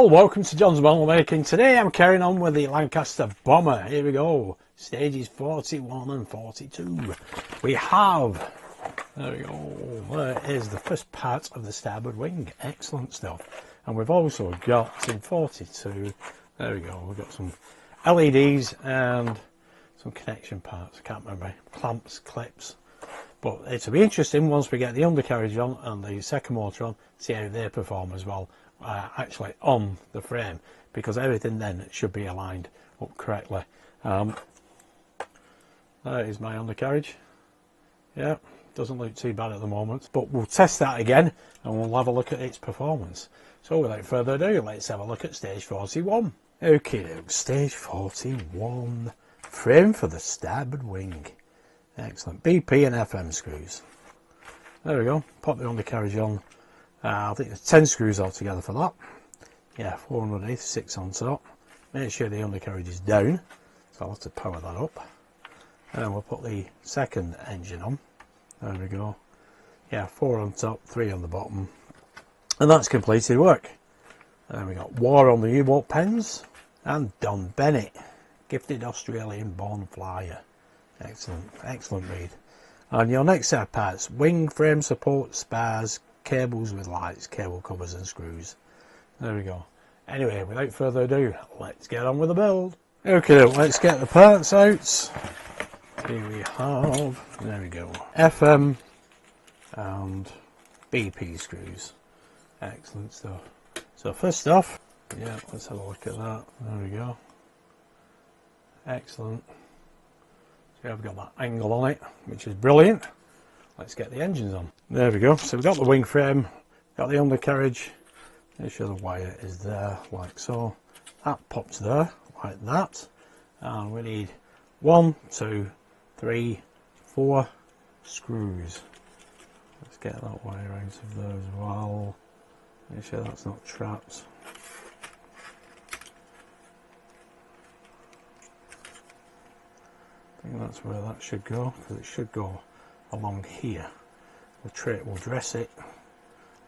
Well, welcome to John's Model Making. Today I'm carrying on with the Lancaster Bomber. Here we go. Stages 41 and 42. We have, there we go, there is the first part of the starboard wing. Excellent stuff. And we've also got in 42, there we go, we've got some LEDs and some connection parts. I can't remember, clamps, clips. But it'll be interesting once we get the undercarriage on and the second motor on, see how they perform as well. Actually on the frame, because everything then should be aligned up correctly. There is my undercarriage. Yeah, doesn't look too bad at the moment, but we'll test that again and we'll have a look at its performance. So without further ado, let's have a look at stage 41. Okay, stage 41, frame for the starboard wing. Excellent. BP and FM screws. There we go. Pop the undercarriage on. I think there's 10 screws altogether for that. Yeah, 4 underneath, 6 on top. Make sure the undercarriage is down, so I'll have to power that up. And we'll put the second engine on. There we go. Yeah, 4 on top, 3 on the bottom. And that's completed work. Then we got War on the U-boat pens and Don Bennett, gifted Australian born flyer. Excellent, excellent read. And your next set of parts: wing frame support, spars, cables with lights, cable covers and screws. There we go. Anyway, without further ado, let's get on with the build. Okay, let's get the parts out. Here we have, there we go, FM and BP screws. Excellent stuff. So first off, yeah, let's have a look at that. There we go. Excellent. So I've got that angle on it, which is brilliant. Let's get the engines on. There we go. So we've got the wing frame, got the undercarriage. Make sure the wire is there, like so. That pops there, like that. And we need 1, 2, 3, 4 screws. Let's get that wire out of there as well. Make sure that's not trapped. I think that's where that should go, because it should go along here. We'll dress it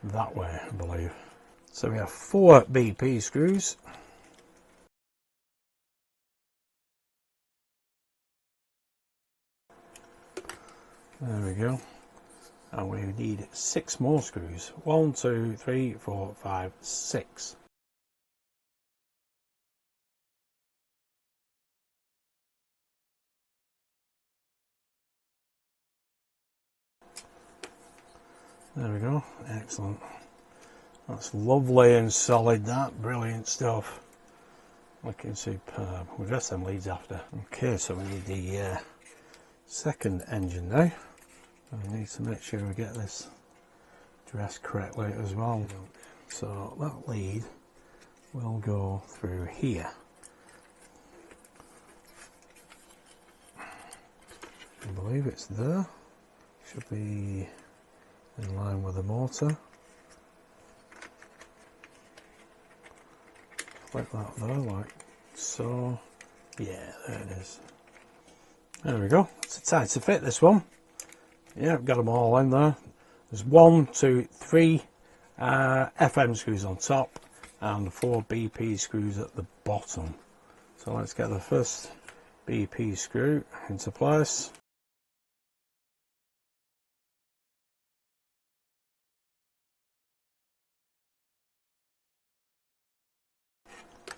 that way, I believe. So we have 4 BP screws. There we go. And we need 6 more screws. 1, 2, 3, 4, 5, 6. There we go, excellent. That's lovely and solid, that, brilliant stuff. Looking superb. We'll dress them leads after. Okay, so we need the second engine now. And we need to make sure we get this dressed correctly as well. So that lead will go through here. I believe it's there. Should be in line with the motor. Like that there, like so. Yeah, there it is. There we go. It's a tight to fit, this one. Yeah, I've got them all in there. There's 1, 2, 3 FM screws on top and 4 BP screws at the bottom. So let's get the first BP screw into place.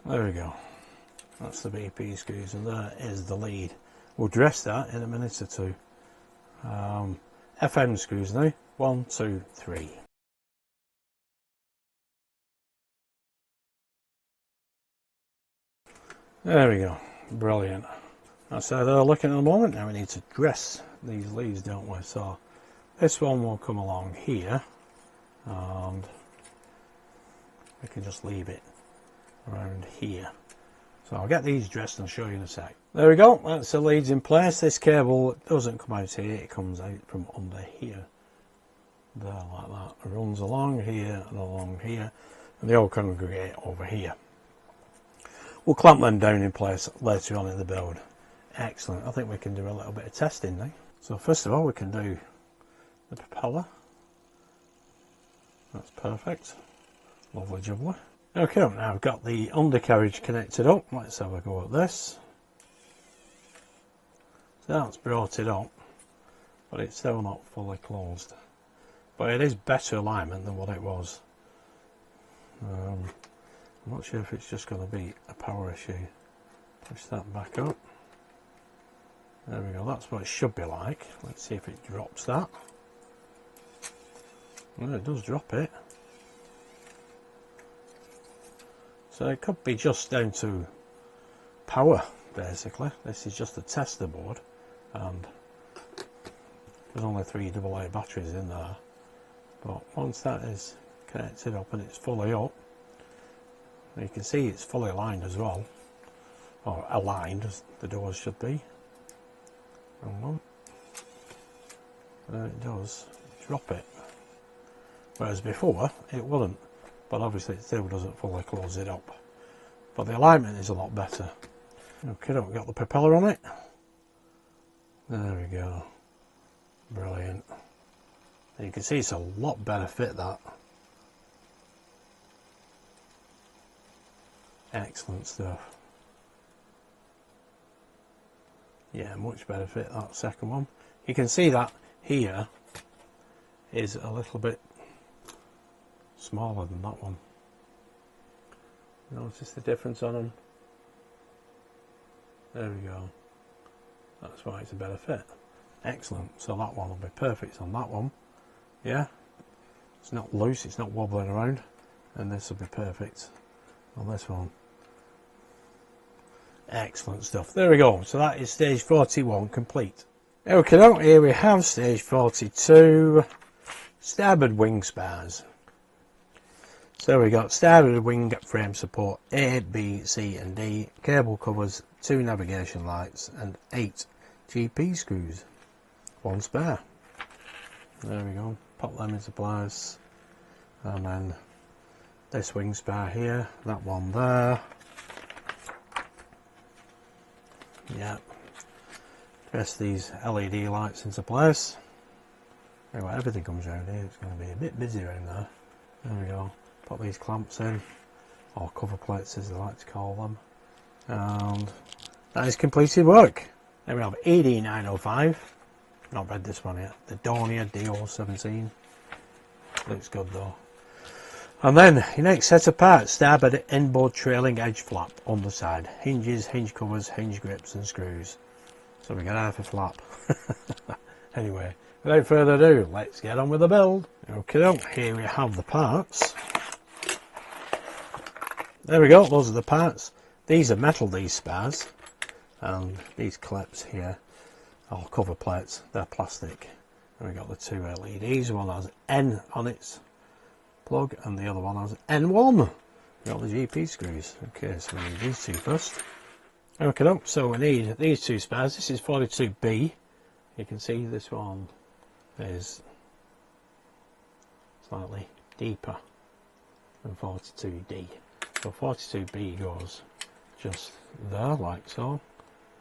There we go. That's the BP screws, and there is the lead. We'll dress that in a minute or two. FM screws now. 1, 2, 3. There we go. Brilliant. That's how they're looking at the moment. Now we need to dress these leads, don't we? So this one will come along here, and we can just leave it around here. So I'll get these dressed and show you in a sec. There we go, that's the leads in place. This cable doesn't come out here, it comes out from under here. There, like that. It runs along here and along here, and they all congregate over here. We'll clamp them down in place later on in the build. Excellent. I think we can do a little bit of testing now. So first of all, we can do the propeller. That's perfect. Lovely jubbly. Okay, now I've got the undercarriage connected up. Let's have a go at this. So that's brought it up, but it's still not fully closed. But it is better alignment than what it was. I'm not sure if it's just going to be a power issue. Push that back up. There we go, that's what it should be like. Let's see if it drops that. Well, it does drop it. So it could be just down to power, basically. This is just a tester board, and there's only 3 AA batteries in there. But once that is connected up and it's fully up, you can see it's fully aligned as well, or aligned as the doors should be. And it does drop it, whereas before it wouldn't. But obviously it still doesn't fully close it up. But the alignment is a lot better. Okay, we've got the propeller on it. There we go. Brilliant. And you can see it's a lot better fit, that. Excellent stuff. Yeah, much better fit, that second one. You can see that here is a little bit smaller than that one. Notice the difference on them? There we go. That's why it's a better fit. Excellent. So that one will be perfect on that one. Yeah, it's not loose, it's not wobbling around, and this will be perfect on this one. Excellent stuff. There we go. So that is stage 41 complete. Okay, now here we have stage 42, starboard wing spars. So we got starboard wing frame support A, B, C and D, cable covers, 2 navigation lights and 8 GP screws, 1 spare. There we go, pop them into place, and then this wing spar here, that one there. Yeah, press these LED lights into place. Anyway, everything comes around here, it's going to be a bit busy around there. There we go. Put these clamps in, or cover plates as they like to call them, and that is completed work. Then we have AD905, not read this one yet, the Dornier DO17, looks good though. And then your next set of parts, starboard inboard trailing edge flap, underside, hinges, hinge covers, hinge grips and screws. So we got half a flap. Anyway, without further ado, let's get on with the build. Okay, here we have the parts. There we go, those are the parts. These are metal, these spars, and these clips here are cover plates, they're plastic. And we got the 2 LEDs, one has N on its plug and the other one has N1. We got the GP screws. Okay, so we need these 2 first. Okay, so we need these 2 spars. This is 42B. You can see this one is slightly deeper than 42D. So 42B goes just there, like so,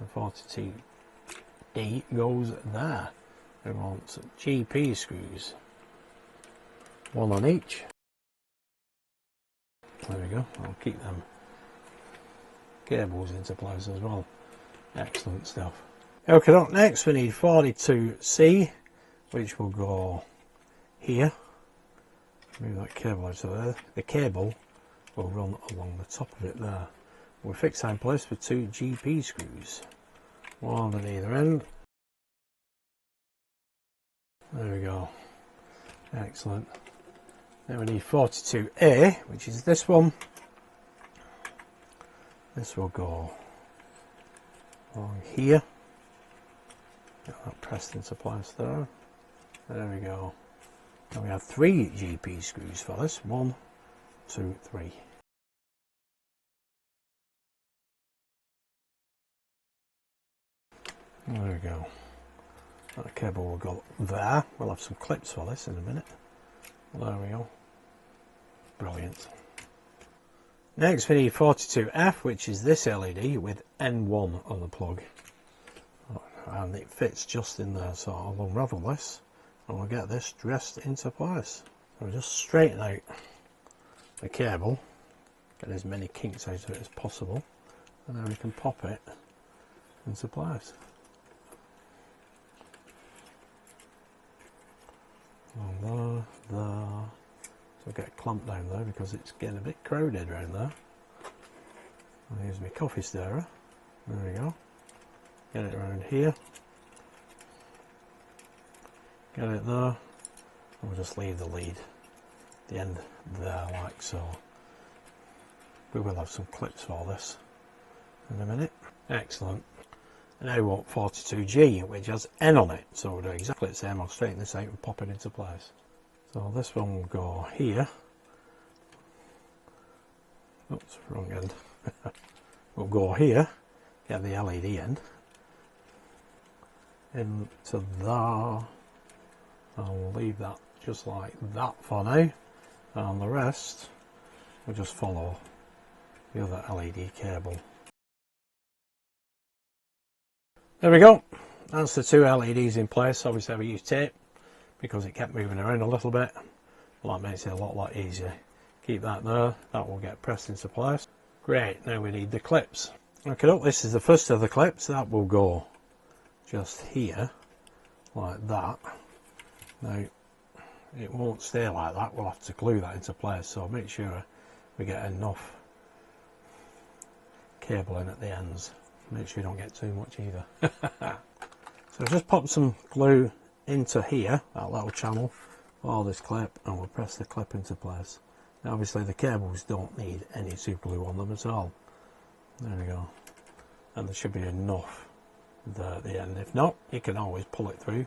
and 42D goes there. We want GP screws, 1 on each. There we go, I'll keep them cables into place as well. Excellent stuff. Okay, up next we need 42C, which will go here. Move that cable out of there. The cable will run along the top of it there. We'll fix that in place with 2 GP screws, 1 on either end. There we go. Excellent. Then we need 42A, which is this one. This will go along here. Get that pressed into place there. There we go. And we have 3 GP screws for this. 1, 2, 3. There we go. That cable will go there. We'll have some clips for this in a minute. There we go. Brilliant. Next we need 42F, which is this LED with N1 on the plug. And it fits just in there, so I'll unravel this and we'll get this dressed into place. So we'll just straighten out the cable get as many kinks out of it as possible, and then we can pop it into place. And there. So get clamped down there because it's getting a bit crowded around there. I'll use my coffee stirrer. There we go. Get it around here. Get it there. And we'll just leave the lead at the end there like so. We will have some clips for this in a minute. Excellent. And now we want 42G, which has N on it. So we'll do exactly the same. I'll straighten this out and pop it into place. So this one will go here. Oops, wrong end. We'll go here, get the LED end, into there. I'll leave that just like that for now, and the rest will just follow the other LED cable. There we go. That's the two LEDs in place. Obviously I used tape because it kept moving around a little bit. Well, that makes it a lot easier. Keep that there. That will get pressed into place. Great. Now we need the clips. Okay, look, this is the first of the clips. That will go just here, like that. Now, it won't stay like that. We'll have to glue that into place. So make sure we get enough cable in at the ends. Make sure you don't get too much either. So just pop some glue into here, that little channel, for this clip, and we'll press the clip into place. Now obviously the cables don't need any super glue on them at all. There we go. And there should be enough there at the end. If not, you can always pull it through.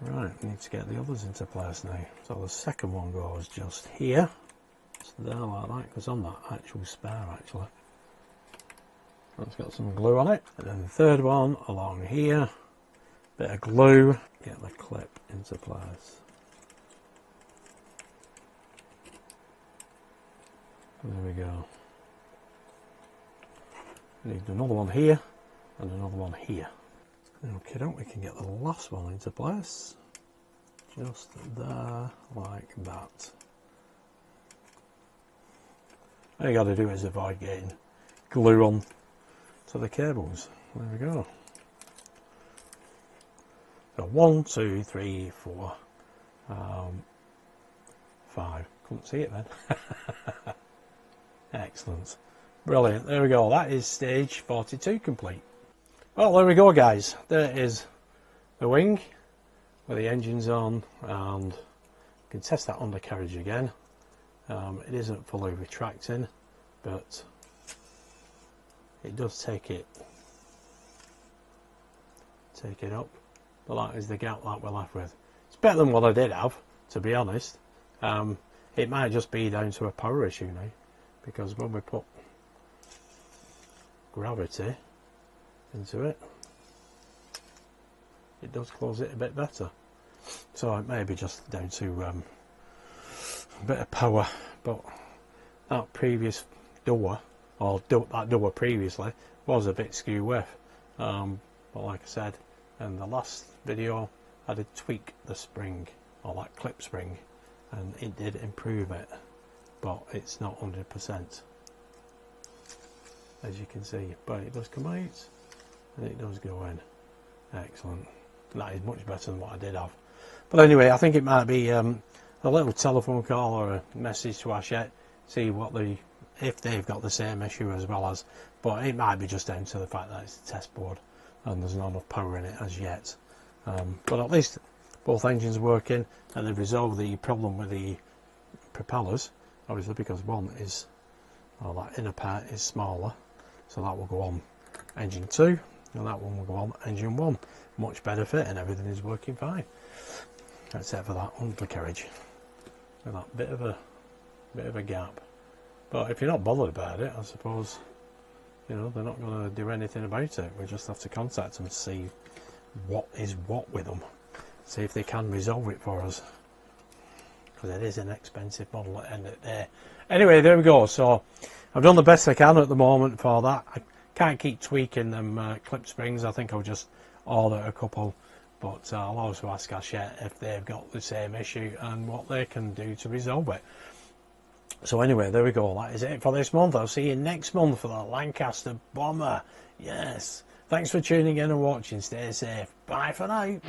Right, we need to get the others into place now. So the second one goes just here. It's there like that, because on that actual spare actually. That's got some glue on it. And then the third one along here. Bit of glue. Get the clip into place. There we go. We need another one here and another one here. Okay, we can get the last one into place. Just there, like that. All you got to do is avoid getting glue on to the cables. There we go. So 1, 2, 3, 4, 5. Couldn't see it then. Excellent. Brilliant. There we go. That is stage 42 complete. Well, there we go, guys. There is the wing with the engines on, and you can test that undercarriage again. It isn't fully retracting, but it does take it up. But that is the gap that we're left with. It's better than what I did have, to be honest. It might just be down to a power issue now, because when we put gravity into it, it does close it a bit better. So it may be just down to a bit of power. But that previous door, or that door previously, was a bit skew with. But like I said in the last video, I did tweak the spring, or that clip spring, and it did improve it, but it's not 100%, as you can see. But it does come out and it does go in. Excellent. That is much better than what I did have. But anyway, I think it might be a little telephone call or a message to Hachette, see what if they've got the same issue as well as, but it might be just down to the fact that it's a test board and there's not enough power in it as yet. But at least both engines are working, and they've resolved the problem with the propellers, obviously, because one is, well, that inner part is smaller, so that will go on engine 2, and that one will go on engine 1. Much better fit, and everything is working fine, except for that undercarriage with that bit of a gap. But if you're not bothered about it, I suppose, you know, they're not going to do anything about it. We just have to contact them to see what is what with them, see if they can resolve it for us, because it is an expensive model at the end of the day. Anyway, there we go. So I've done the best I can at the moment for that. I can't keep tweaking them clip springs. I think I'll just order a couple, but I'll also ask Hachette if they've got the same issue and what they can do to resolve it. So anyway, there we go. That is it for this month. I'll see you next month for the Lancaster Bomber. Yes. Thanks for tuning in and watching. Stay safe. Bye for now.